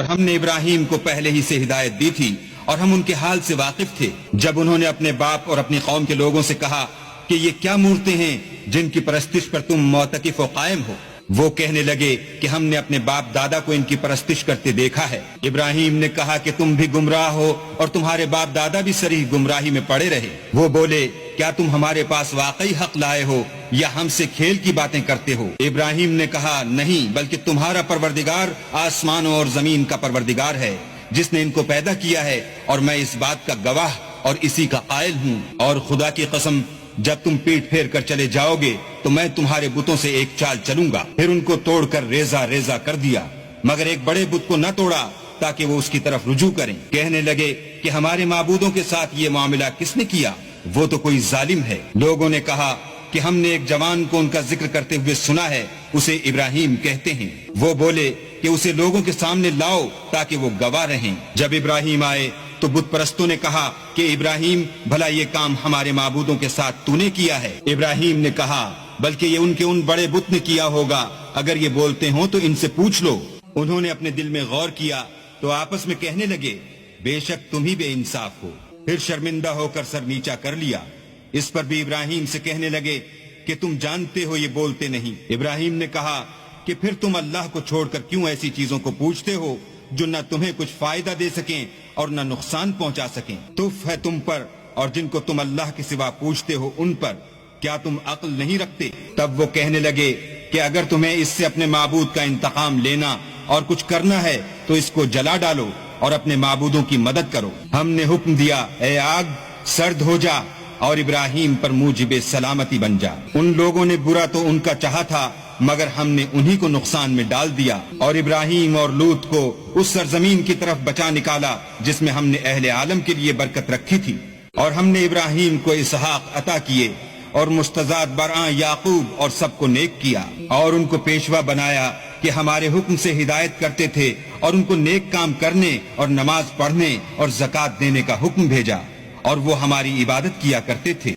اور ہم نے ابراہیم کو پہلے ہی سے ہدایت دی تھی اور ہم ان کے حال سے واقف تھے جب انہوں نے اپنے باپ اور اپنی قوم کے لوگوں سے کہا کہ یہ کیا مورتیں ہیں جن کی پرستش پر تم معتکف و قائم ہو۔ وہ کہنے لگے کہ ہم نے اپنے باپ دادا کو ان کی پرستش کرتے دیکھا ہے۔ ابراہیم نے کہا کہ تم بھی گمراہ ہو اور تمہارے باپ دادا بھی صریح گمراہی میں پڑے رہے۔ وہ بولے کیا تم ہمارے پاس واقعی حق لائے ہو یا ہم سے کھیل کی باتیں کرتے ہو؟ ابراہیم نے کہا نہیں، بلکہ تمہارا پروردگار آسمانوں اور زمین کا پروردگار ہے جس نے ان کو پیدا کیا ہے، اور میں اس بات کا گواہ اور اسی کا قائل ہوں۔ اور خدا کی قسم جب تم پیٹ پھیر کر چلے جاؤ گے تو میں تمہارے بتوں سے ایک چال چلوں گا۔ پھر ان کو توڑ کر ریزہ ریزہ کر دیا، مگر ایک بڑے بت کو نہ توڑا تاکہ وہ اس کی طرف رجوع کریں۔ کہنے لگے کہ ہمارے معبودوں کے ساتھ یہ معاملہ کس نے کیا؟ وہ تو کوئی ظالم ہے۔ لوگوں نے کہا کہ ہم نے ایک جوان کو ان کا ذکر کرتے ہوئے سنا ہے، اسے ابراہیم کہتے ہیں۔ وہ بولے کہ اسے لوگوں کے سامنے لاؤ تاکہ وہ گواہ رہیں۔ جب ابراہیم آئے تو بت پرستوں نے کہا کہ ابراہیم بھلا یہ کام ہمارے معبودوں کے ساتھ تو نے کیا ہے؟ ابراہیم نے کہا بلکہ یہ ان کے ان بڑے بت نے کیا ہوگا، اگر یہ بولتے ہوں تو ان سے پوچھ لو۔ انہوں نے اپنے دل میں غور کیا تو آپس میں کہنے لگے بے شک تم ہی بے انصاف ہو۔ پھر شرمندہ ہو کر سر نیچا کر لیا۔ اس پر بھی ابراہیم سے کہنے لگے کہ تم جانتے ہو یہ بولتے نہیں۔ ابراہیم نے کہا کہ پھر تم اللہ کو چھوڑ کر کیوں ایسی چیزوں کو پوچھتے ہو جو نہ تمہیں کچھ فائدہ دے سکیں اور نہ نقصان پہنچا سکیں؟ تف ہے تم پر اور جن کو تم اللہ کے سوا پوچھتے ہو ان پر، کیا تم عقل نہیں رکھتے؟ تب وہ کہنے لگے کہ اگر تمہیں اس سے اپنے معبود کا انتقام لینا اور کچھ کرنا ہے تو اس کو جلا ڈالو اور اپنے معبودوں کی مدد کرو۔ ہم نے حکم دیا اے آگ سرد ہو جا اور ابراہیم پر موجب سلامتی بن جا۔ ان لوگوں نے برا تو ان کا چاہا تھا مگر ہم نے انہی کو نقصان میں ڈال دیا، اور ابراہیم اور لوط کو اس سرزمین کی طرف بچا نکالا جس میں ہم نے اہل عالم کے لیے برکت رکھی تھی۔ اور ہم نے ابراہیم کو اسحاق عطا کیے اور مستضاد برآں یعقوب اور سب کو نیک کیا، اور ان کو پیشوا بنایا کہ ہمارے حکم سے ہدایت کرتے تھے، اور ان کو نیک کام کرنے اور نماز پڑھنے اور زکوٰۃ دینے کا حکم بھیجا، اور وہ ہماری عبادت کیا کرتے تھے۔